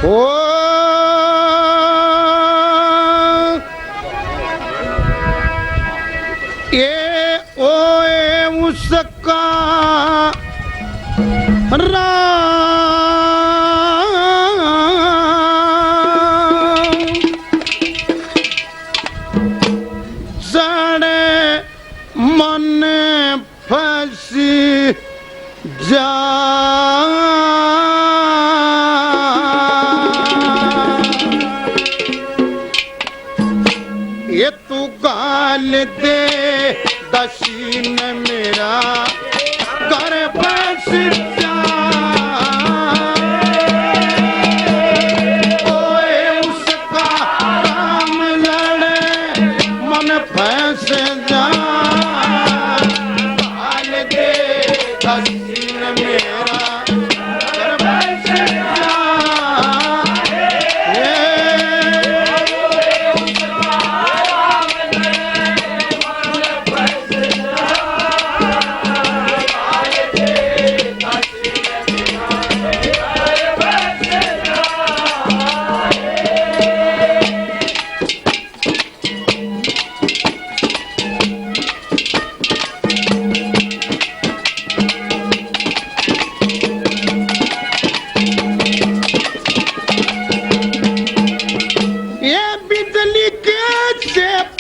ओ ये ओए उसका जड़े मन फंसी जा ये तू गाल दे दशीन मेरा घर बस जा ओए उसका राम लड़े मन फंस जा गाल दे दशीन मेरा घर बस जा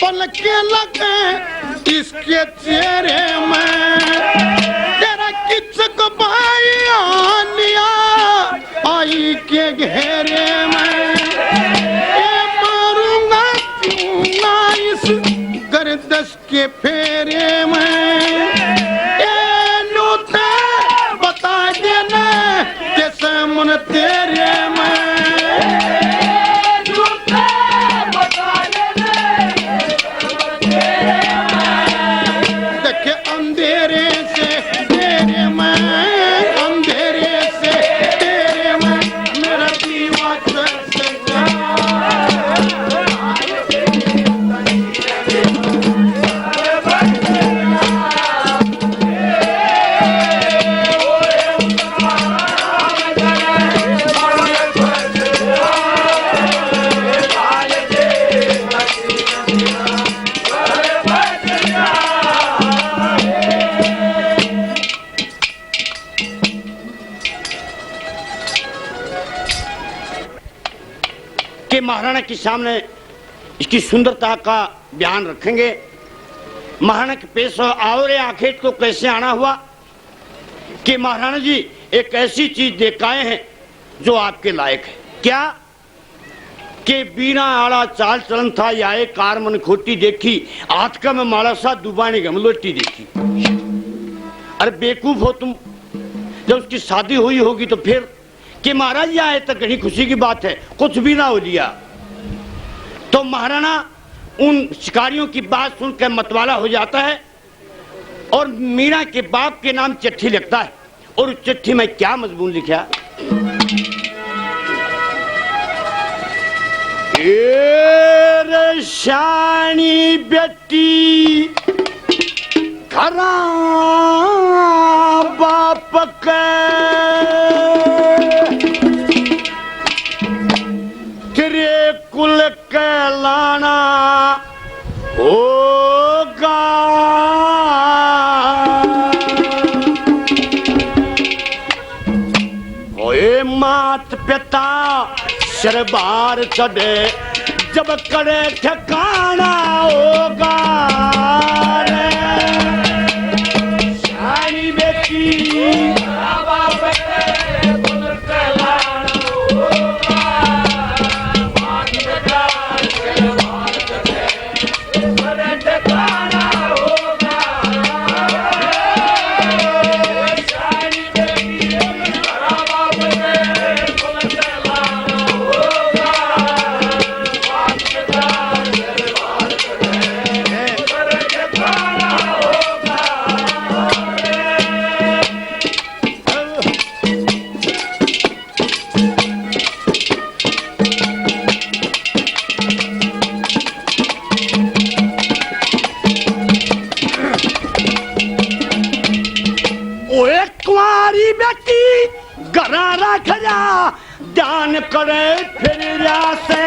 पलके लगे इसके चेहरे में तेरा किचक भाई आनिया आई के घेरे में ये मारूंगा क्यों ना इस गर्दश के फेरे में ये नूते बता देना कैसे मन तेरे में के महाराणा के सामने इसकी सुंदरता का बयान रखेंगे। महाराणा के पेश और आखिर को कैसे आना हुआ कि महाराणा जी एक ऐसी चीज देख आए हैं जो आपके लायक है। क्या कि बिना आड़ा चाल चलन था या एक कार मन खोटी देखी हाथ का में माला सा दुबानी गमलोटी देखी। अरे बेवकूफ हो तुम, जब उसकी शादी हुई होगी तो फिर कि महाराज जी आए तक घनी खुशी की बात है, कुछ भी ना हो लिया तो महाराणा उन शिकारियों की बात सुनकर मतवाला हो जाता है और मीरा के बाप के नाम चिट्ठी लिखता है। और उस चिट्ठी में क्या मजमून लिखा, शानी बेटी घरा बाप के कुल कहलाना होगा। ओए मात पिता शरबार चढ़े जब करे ठिकाना होगा। शानी बेटी ध्यान करे फिर से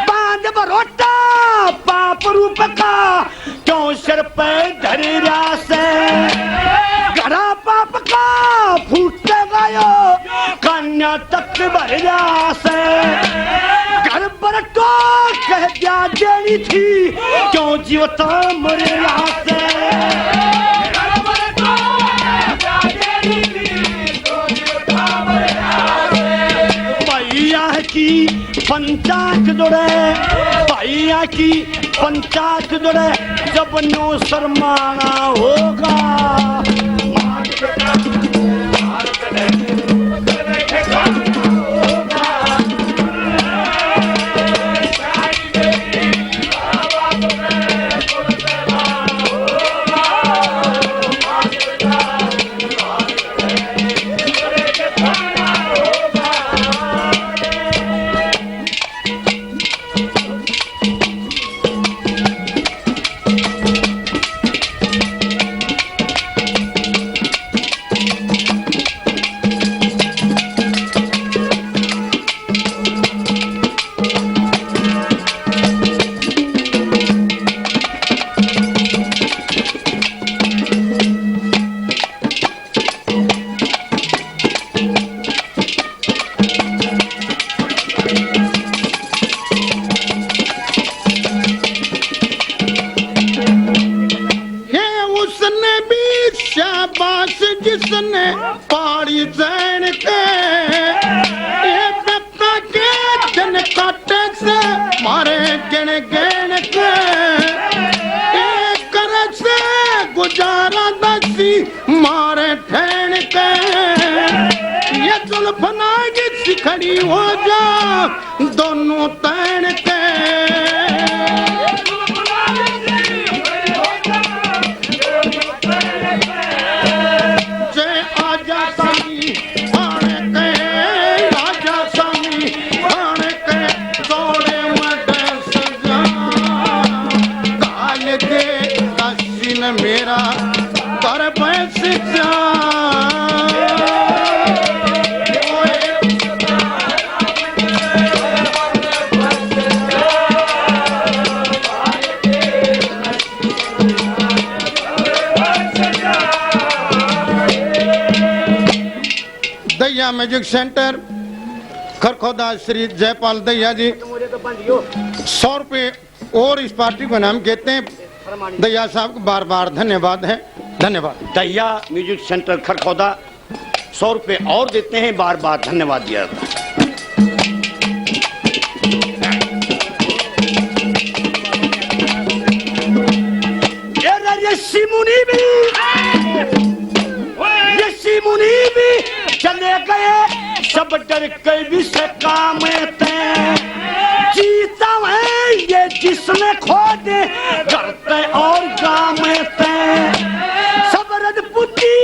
बांध बरोटा पाप रूप का क्यों सिर पे धरिया से घड़ा पाप का फूट गयो कन्या तक भरिया से घर पर तो कह दिया देनी थी क्यों जीवता मरिया से भैया की पंचायत दौड़े भैया की पंचायत दौड़े जब नो शर्माना होगा जिसने पाड़ी जैन के ये पत्ता के जन काटे से मारे गिन गिन के एक कर से गुजारा दसी मारे ठहन के ये जुल्फना की सिखड़ी हो जा दोनों तैन के मेरा कर पैसे दैया म्यूजिक सेंटर खरखोदा श्री जयपाल दैया जी 100 रुपये और इस पार्टी को नाम कहते हैं। दैया साहब को बार बार धन्यवाद है। धन्यवाद। दैया म्यूजिक सेंटर खरखोदा 100 रुपये और देते हैं, बार बार धन्यवाद दिया। मुनि भी चले गए सब डर के भी से काम जीता है ये जिसने खोदे करते और काम सब रजपुती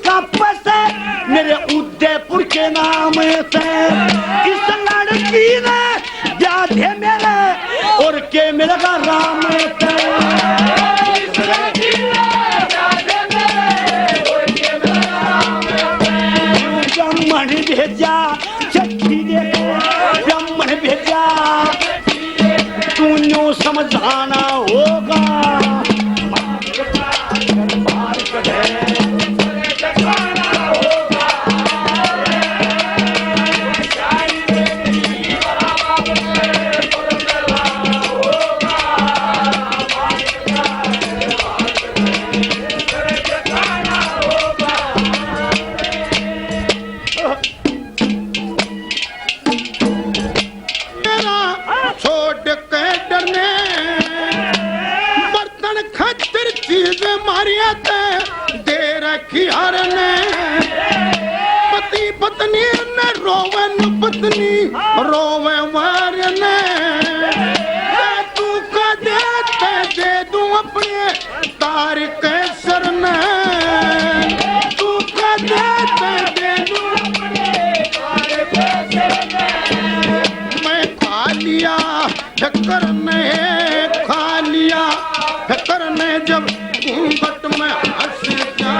का पैसे मेरे उदयपुर के नाम से इस लड़की ने याद है मेरे और के मेरे का राम ब्राह्मण भेजा चट्टी दे ब्राह्मण भेजा तू यूं समझाना होगा पति पत्नी ने रोवे न पत्नी रोवे वार ने तू का दे दूं अपने तार के सर ने तू का दे दूं अपने तार के सर ने मैं खा लिया ठक्कर ने खा लिया ठक्कर ने जब घूंघट में हंस जा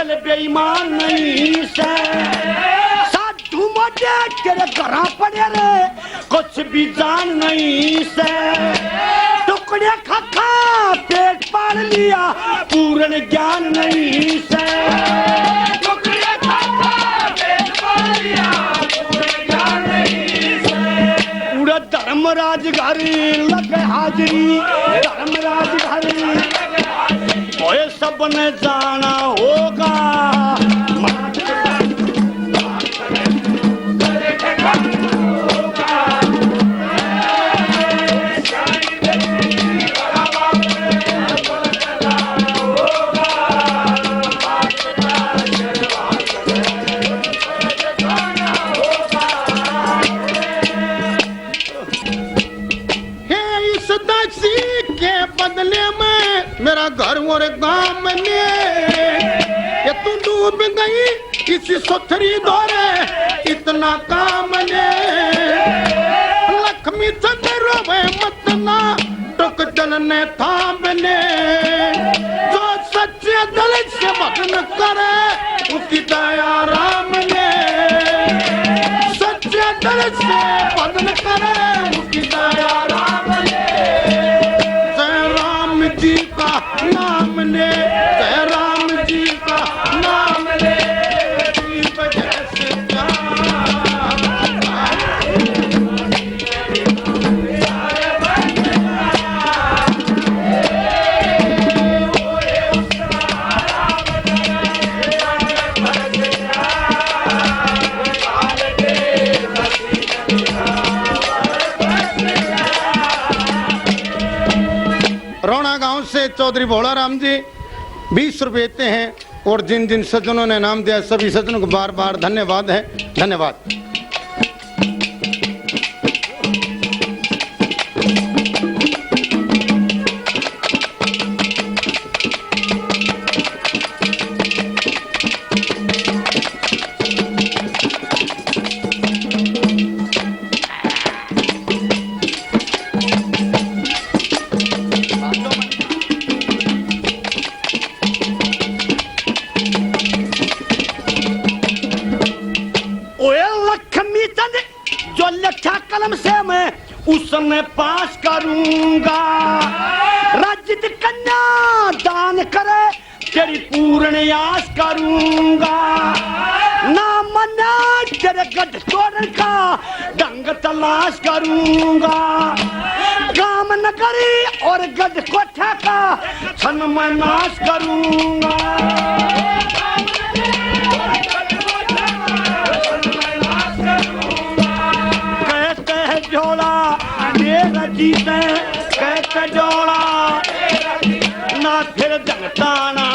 दिल बेईमान नहीं से साधु मोटे तेरे घर पड़े रे कुछ भी जान नहीं से टुकड़े खा खा पेट पाल लिया पूर्ण ज्ञान नहीं से टुकड़े खा खा पेट पाल लिया पूर्ण ज्ञान नहीं से पूरा धर्मराज घर लगे हाजरी धर्मराज घर ओए सबने जाना होगा मेरा घर और गांव में ये तू डूब गई इसी सुथरी दौरे इतना काम ने लक्ष्मी चंद्र वे मत ना टुक चलने थामने जो सच्चे दिल से भजन करे उसकी दया राम ने सच्चे दिल से भजन करे उसकी दया राम ने जी का नाम ले जय राम जी का नाम ले दीप जैसे रोना गांव से चौधरी भोला राम जी 20 रुपए देते हैं और जिन जिन सज्जनों ने नाम दिया सभी सज्जनों को बार बार धन्यवाद है धन्यवाद। कलम से मैं उसमें पास करूंगा राज्य कन्या दान करे तेरी पूर्ण आस करूंगा ना मना तेरे गढ़ तोड़न का ढंग तलाश करूंगा गांव नगरी और गढ़ कोठा का छन मैं नाश करूंगा जोड़ा मेरा जीते कहते जोड़ा ना फिर जगताना